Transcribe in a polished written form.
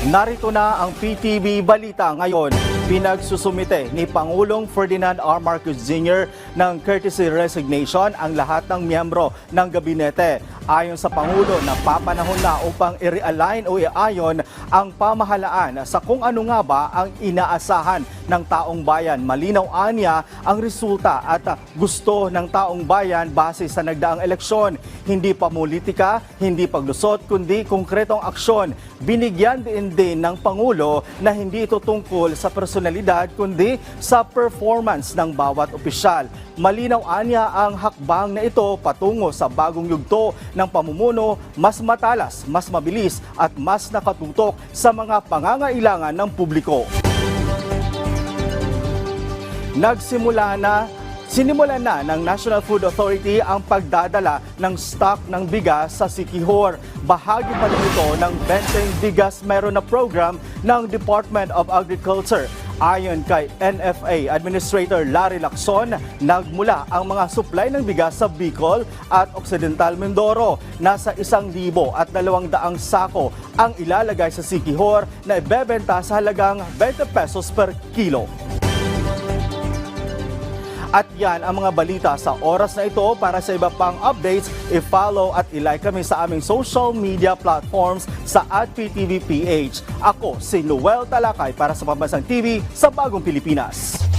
Narito na ang PTV Balita ngayon. Pinagsusumite ni Pangulong Ferdinand R. Marcos Jr. ng courtesy resignation ang lahat ng miyembro ng gabinete. Ayon sa Pangulo, napapanahon na upang i-realign o i-ayon ang pamahalaan sa kung ano nga ba ang inaasahan ng taong bayan. Malinaw anya ang resulta at gusto ng taong bayan base sa nagdaang eleksyon. Hindi pa politika, hindi paglusot, kundi konkretong aksyon. Binigyan din ng Pangulo na hindi ito tungkol sa personalidad kundi sa performance ng bawat opisyal. Malinaw anya ang hakbang na ito patungo sa bagong yugto ng pamumuno, mas matalas, mas mabilis at mas nakatutok sa mga pangangailangan ng publiko. Sinimulan na ng National Food Authority ang pagdadala ng stock ng bigas sa Siquijor. Bahagi pa rin ito ng Benteng Bigas Meron na program ng Department of Agriculture. Ayon kay NFA Administrator Larry Lacson, nagmula ang mga supply ng bigas sa Bicol at Occidental Mindoro. Nasa 1,200 sako ang ilalagay sa Siquijor na ibebenta sa halagang 20 pesos per kilo. At yan ang mga balita sa oras na ito. Para sa iba pang updates, i-follow at i-like kami sa aming social media platforms sa @PTVPH. Ako si Noel Talakay para sa Pambansang TV sa Bagong Pilipinas.